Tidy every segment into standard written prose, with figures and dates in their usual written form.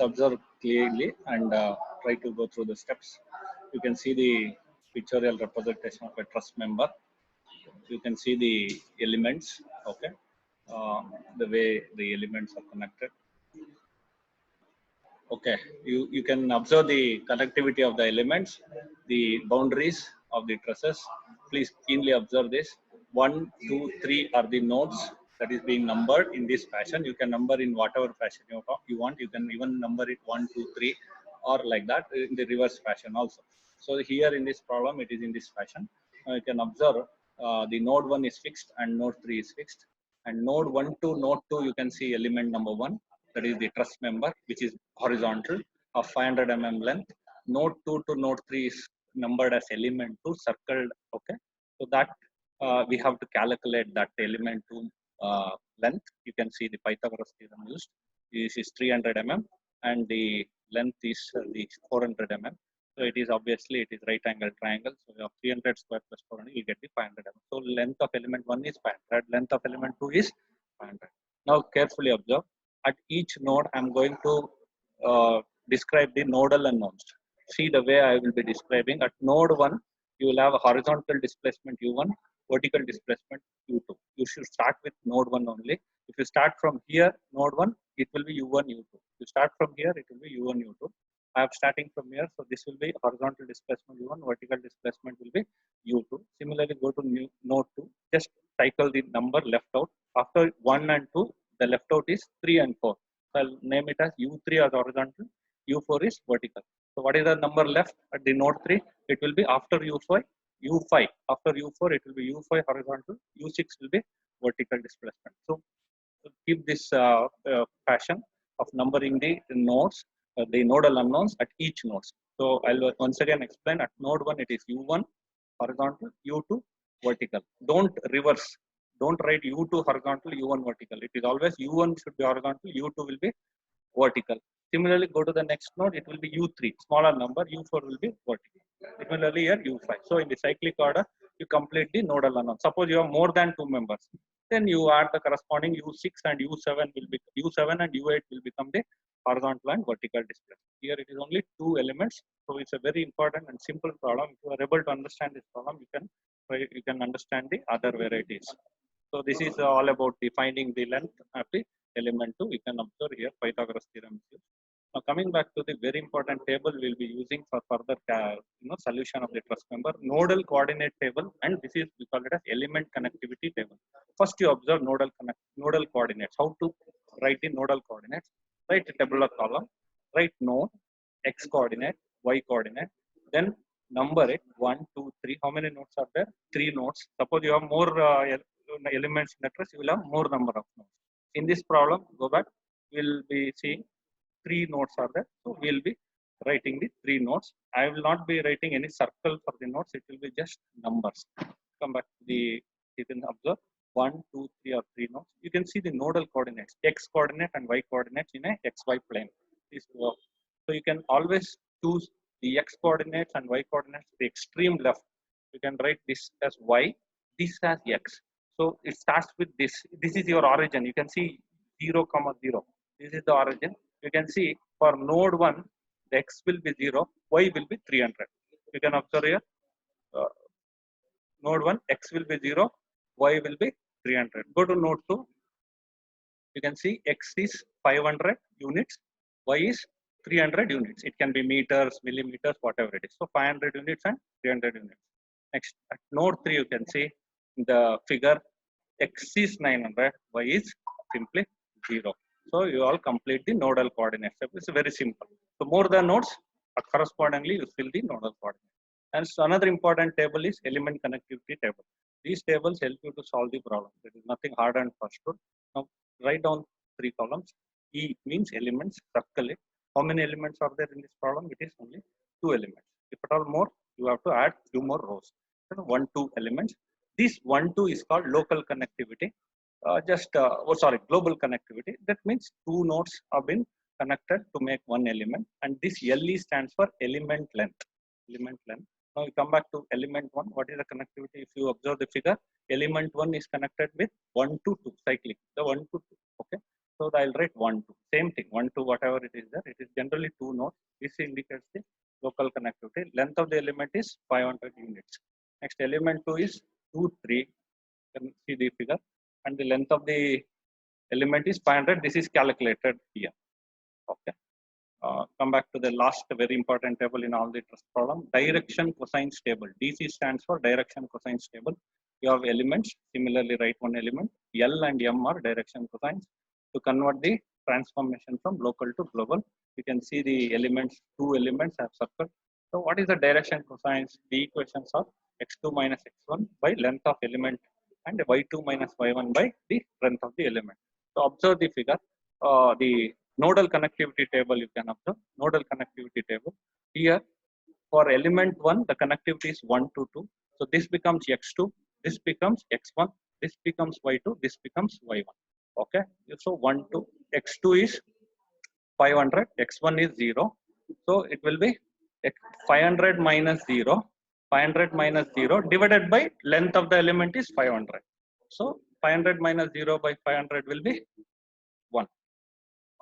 observe clearly and try to go through the steps. You can see the pictorial representation of a trust member. You can see the elements, okay, the way the elements are connected. Okay, you can observe the connectivity of the elements, the boundaries of the trusses. Please keenly observe this. 1, 2, 3 are the nodes that is being numbered in this fashion. You can number in whatever fashion you want. You can even number it 1, 2, 3 or like that in the reverse fashion also. So here in this problem, it is in this fashion. You can observe the node 1 is fixed and node 3 is fixed. And node 1 to node 2, you can see element number 1, that is the truss member, which is horizontal of 500 mm length. Node 2 to node 3 is numbered as element 2, circled. Okay, so that we have to calculate that element 2 length. You can see the Pythagoras theorem used. This is 300 mm and the length is the 400 mm. So it is obviously it is right angle triangle. So you have 300 square plus 400, you get the 500 mm. So length of element 1 is 500, length of element 2 is 500. Now carefully observe. At each node, I'm going to describe the nodal unknowns. See the way I will be describing. At node 1, you will have a horizontal displacement U1, vertical displacement U2. You should start with node 1 only. If you start from here, node 1, it will be U1, U2. If you start from here, it will be U1, U2. I am starting from here, so this will be horizontal displacement U1, vertical displacement will be U2. Similarly, go to node 2, just cycle the number left out. After 1 and 2, the left out is 3 and 4. So I'll name it as U3 as horizontal, U4 is vertical. So what is the number left at the node 3? It will be after U5, U5. After U4, it will be U5 horizontal, U6 will be vertical displacement. So keep this fashion of numbering the nodes, the nodal unknowns at each node. So I'll once again explain. At node 1, it is U1 horizontal, U2 vertical. Don't reverse. Don't write U2 horizontal, U1 vertical. It is always U1 should be horizontal, U2 will be vertical. Similarly, go to the next node, it will be U3, smaller number, U4 will be vertical. Similarly, here U5. So in the cyclic order, you complete the nodal unknown. Suppose you have more than 2 members, then you add the corresponding U6 and U7 will be U7 and U8 will become the horizontal and vertical displacement. Here it is only 2 elements, so it's a very important and simple problem. If you are able to understand this problem, you can understand the other varieties. So this is all about defining the length of the element 2. We can observe here Pythagoras theorem is used. Now coming back to the very important table we'll be using for further solution of the truss member, nodal coordinate table, and this is we call it as element connectivity table. First you observe nodal coordinates. How to write the nodal coordinates? Write a tabular column, write node, x coordinate, y coordinate, then number it 1, 2, 3. How many nodes are there? 3 nodes. Suppose you have more elements in the truss, you will have more number of nodes. In this problem, go back, we'll be seeing 3 nodes are there. So we'll be writing the 3 nodes. I will not be writing any circle for the nodes. It will be just numbers. Come back to you can observe 1, 2, 3 or 3 nodes. You can see the nodal coordinates, x coordinate and y coordinates in a xy plane. So you can always choose the x coordinates and y coordinates to the extreme left. You can write this as y, this as x. So it starts with this. This is your origin. You can see 0, 0. This is the origin. You can see for node 1, the x will be 0, y will be 300. You can observe here. Node 1, x will be 0, y will be 300. Go to node 2. You can see x is 500 units, y is 300 units. It can be meters, millimeters, whatever it is. So 500 units and 300 units. Next, at node 3, you can see the figure x is 900, y is simply 0. So you all complete the nodal coordinates. It's very simple. So more the nodes, correspondingly you fill the nodal coordinates. And so another important table is element connectivity table. These tables help you to solve the problem. There is nothing hard and understood. Now write down 3 columns. E means elements, circle it. How many elements are there in this problem? It is only 2 elements. If at all more, you have to add 2 more rows. So 1, 2 elements. This 1, 2 is called local connectivity. Global connectivity. That means 2 nodes have been connected to make 1 element, and this LE stands for element length. Element length. Now we come back to element 1. What is the connectivity? If you observe the figure, element 1 is connected with 1 to 2 cyclic. The 1 to 2. Okay. So I'll write 1, 2. Same thing, 1, 2, whatever it is there. It is generally 2 nodes. This indicates the local connectivity. Length of the element is 500 units. Next element 2 is 2, 3. You can see the figure. And the length of the element is 500. This is calculated here. Okay. Come back to the last very important table in all the trust problem. Direction cosine table. DC stands for direction cosine table. You have elements. Similarly, write one element. L and M are direction cosines. To convert the transformation from local to global, you can see the elements. Two elements have circled. So, what is the direction cosines? The equations are x2 minus x1 by length of element and y2 minus y1 by the length of the element. So, observe the figure. The nodal connectivity table you can observe. Nodal connectivity table. Here for element 1, the connectivity is 1 to 2. So this becomes x2, this becomes x1, this becomes y2, this becomes y1. Okay. So 1 to x2 is 500, x1 is 0. So it will be 500 minus 0, 500 minus 0 divided by length of the element is 500. So 500 minus 0 by 500 will be 1.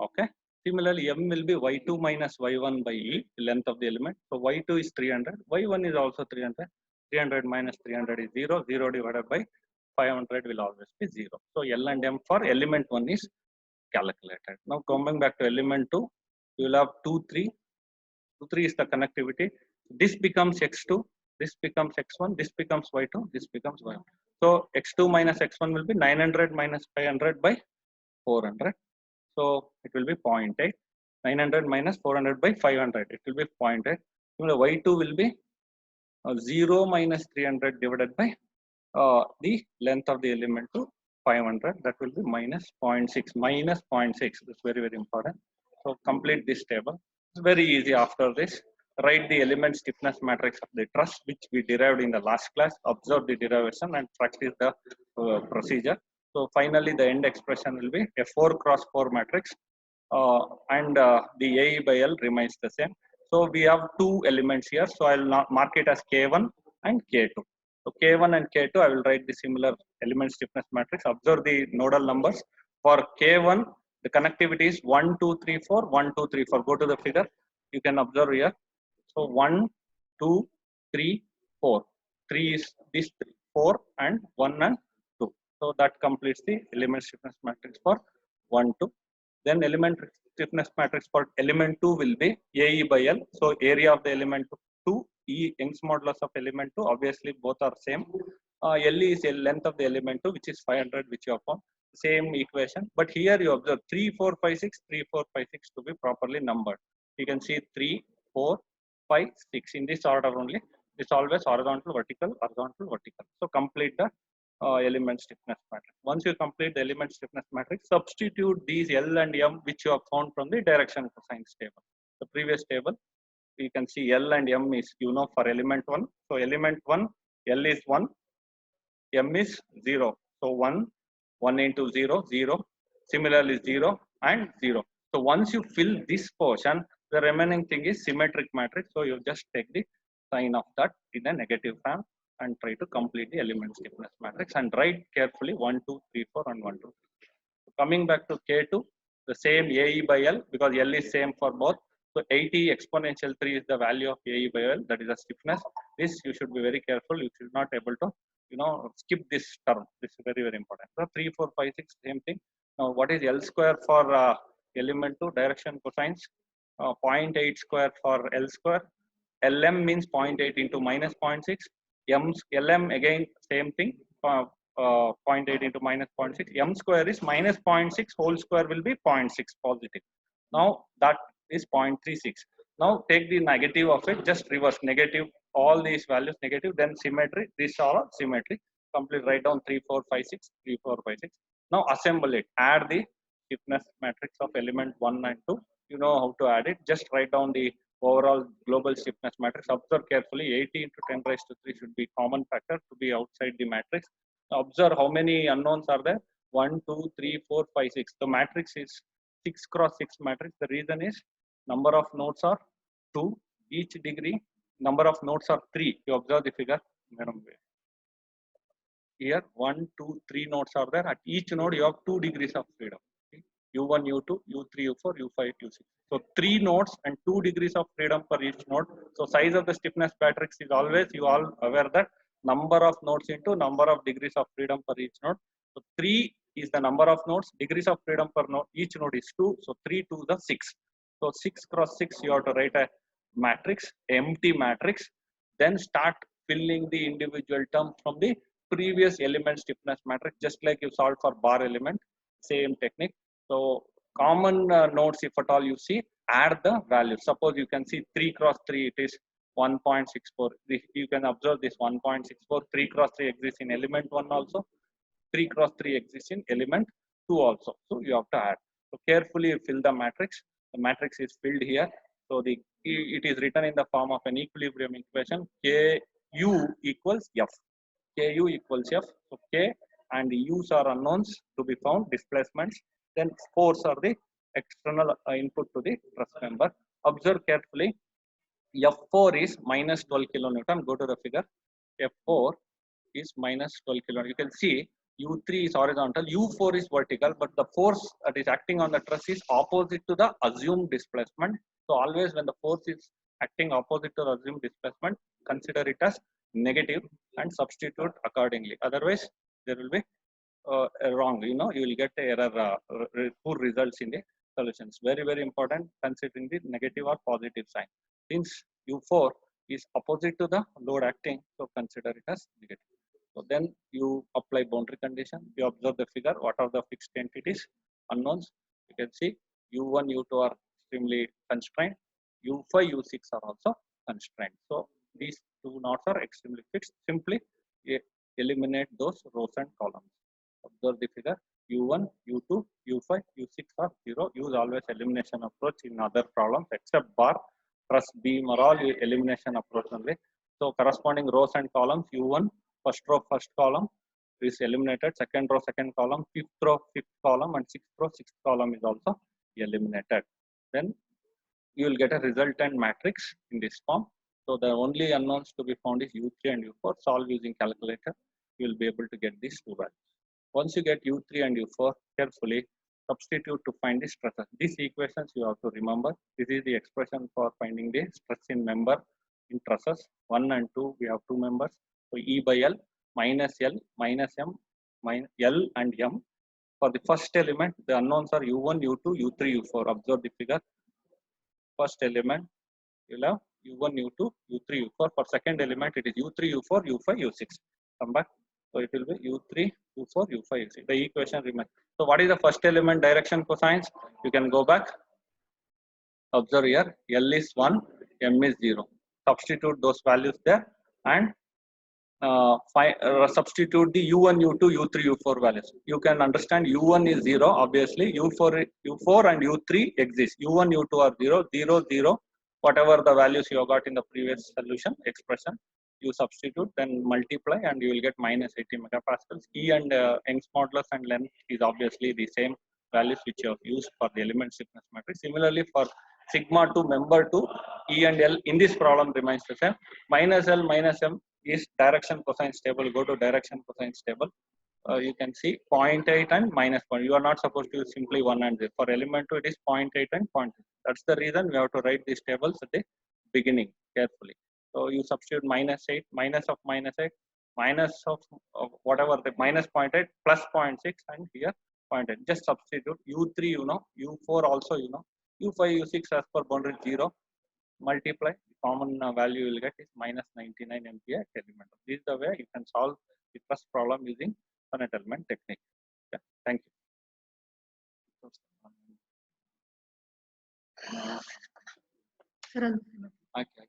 Okay. Similarly, m will be y2 minus y1 by e, the length of the element. So y2 is 300, y1 is also 300. 300 minus 300 is 0. 0 divided by 500 will always be 0. So L and M for element 1 is calculated. Now coming back to element 2, you will have 2, 3. 2, 3 is the connectivity. This becomes x2, this becomes x1, this becomes y2, this becomes y1. So x2 minus x1 will be 900 minus 500 by 400. So it will be 0.8. 900 minus 400 by 500. It will be 0.8. Y2 will be 0 minus 300 divided by the length of the element to 500. That will be minus 0.6. Minus 0.6. That's very, very important. So complete this table. It's very easy after this. Write the element stiffness matrix of the truss, which we derived in the last class. Observe the derivation and practice the procedure. So finally, the end expression will be a 4 cross 4 matrix, and the AE by L remains the same. So we have two elements here. So I will not mark it as K1 and K2. So K1 and K2, I will write the similar element stiffness matrix. Observe the nodal numbers. For K1, the connectivity is 1, 2, 3, 4, 1, 2, 3, 4. Go to the figure. You can observe here. So 1, 2, 3, 4. 3 is this 3, 4 and 1 and 2. So that completes the element stiffness matrix for 1, 2. Then element stiffness matrix for element 2 will be AE by L. So area of the element 2, E Young's modulus of element 2. Obviously both are same. L is the length of the element 2, which is 500, which you have found. Same equation. But here you observe 3, 4, 5, 6, 3, 4, 5, 6 to be properly numbered. You can see 3, 4, 5, 6 in this order only. It's always horizontal, vertical, horizontal, vertical. So complete the element stiffness matrix. Once you complete the element stiffness matrix, substitute these L and M which you have found from the direction cosines table. The previous table, you can see L and M is for element 1. So element 1, L is 1, M is 0. So 1, 1 into 0, 0. Similarly 0 and 0. So once you fill this portion, the remaining thing is symmetric matrix. So you just take the sign of that in a negative form and try to complete the element stiffness matrix and write carefully 1, 2, 3, 4 and 1, 2, 3. So coming back to K2, the same AE by L because L is same for both. So 80 exponential 3 is the value of AE by L, that is the stiffness. This you should be very careful. You should not able to skip this term. This is very, very important. So 3, 4, 5, 6, same thing. Now what is L square for element 2 direction cosines? 0.8 square for L square. LM means 0.8 into minus 0.6. LM again same thing. 0.8 into minus 0.6. M square is minus 0.6. Whole square will be 0.6 positive. Now that is 0.36. Now take the negative of it. Just reverse negative. All these values negative. Then symmetry. These are symmetry. Complete. Write down 3, 4, 5, 6. 3, 4, 5, 6. Now assemble it. Add the stiffness matrix of element 1 and 2. You know how to add it. Just write down the overall global stiffness matrix. Observe carefully. 80 into 10 raised to 3 should be common factor to be outside the matrix. Now observe how many unknowns are there. 1, 2, 3, 4, 5, 6. The matrix is 6 cross 6 matrix. The reason is number of nodes are 2. Each degree number of nodes are 3. You observe the figure. Here 1, 2, 3 nodes are there. At each node you have 2 degrees of freedom. U1, U2, U3, U4, U5, U6. So 3 nodes and 2 degrees of freedom for each node. So size of the stiffness matrix is always, you all aware that number of nodes into number of degrees of freedom for each node. So 3 is the number of nodes, degrees of freedom per node, each node is 2. So 3 to the 6. So 6 cross 6, you have to write a matrix, empty matrix, then start filling the individual term from the previous element stiffness matrix, just like you solved for bar element, same technique. So common nodes, if at all you see, add the value. Suppose you can see 3 cross 3, it is 1.64. You can observe this 1.64, 3 cross 3 exists in element 1 also, 3 cross 3 exists in element 2 also. So you have to add. So carefully fill the matrix. The matrix is filled here. So it is written in the form of an equilibrium equation. Ku equals F. Ku equals F. So K and U's are unknowns to be found, displacements. Then force are the external input to the truss member. Observe carefully. F4 is minus 12 kilonewton. Go to the figure. F4 is minus 12 kilonewton. You can see U3 is horizontal, U4 is vertical, but the force that is acting on the truss is opposite to the assumed displacement. So always when the force is acting opposite to the assumed displacement, consider it as negative and substitute accordingly. Otherwise, there will be wrong. You know, you will get error, poor results in the solutions. Very, very important considering the negative or positive sign. Since U4 is opposite to the load acting, so consider it as negative. So then you apply boundary condition. You observe the figure. What are the fixed entities? Unknowns. You can see U1, U2 are extremely constrained. U5, U6 are also constrained. So these two nodes are extremely fixed. Simply eliminate those rows and columns. Observe the figure. U1, U2, U5, U6 are 0. Use always elimination approach in other problems except bar, truss, beam are all elimination approach only. So corresponding rows and columns, U1, first row, first column is eliminated, second row, second column, fifth row, fifth column, and sixth row, sixth column is also eliminated. Then you will get a resultant matrix in this form. So the only unknowns to be found is U3 and U4. Solve using calculator. You will be able to get these two values. Once you get U3 and U4, carefully substitute to find the stresses. These equations you have to remember. This is the expression for finding the stress in member in trusses. 1 and 2, we have two members. So E by L, minus L, minus M, minus L and M. For the first element, the unknowns are U1, U2, U3, U4. Observe the figure. First element, you'll have U1, U2, U3, U4. For second element, it is U3, U4, U5, U6. Come back. So it will be U3, U4, U5, U6. The equation remains. So what is the first element direction cosines? You can go back. Observe here. L is 1, M is 0. Substitute those values there and substitute the U1, U2, U3, U4 values. You can understand U1 is 0, obviously. U4 and U3 exist. U1, U2 are 0, 0, 0. Whatever the values you have got in the previous solution expression, you substitute, then multiply, and you will get minus 80 megapascals. E and Young's modulus and length is obviously the same values which you have used for the element stiffness matrix. Similarly, for sigma to member to E and L in this problem remains the same. Minus L minus M is direction cosine table. Go to direction cosine table. You can see 0.8 and minus 1. You are not supposed to use simply 1 and 0. For element 2, it is 0.8 and 0.8. That's the reason we have to write these tables at the beginning carefully. So you substitute minus 8, minus of minus 8, minus of whatever the minus 0.8 plus 0.6, and here 0.8. Just substitute U3, you know, U4 also, you know, U5, U6 as per boundary 0. Multiply, the common value you will get is minus 99 MPa element. This is the way you can solve the first problem using finite element technique. Yeah, thank you. Okay.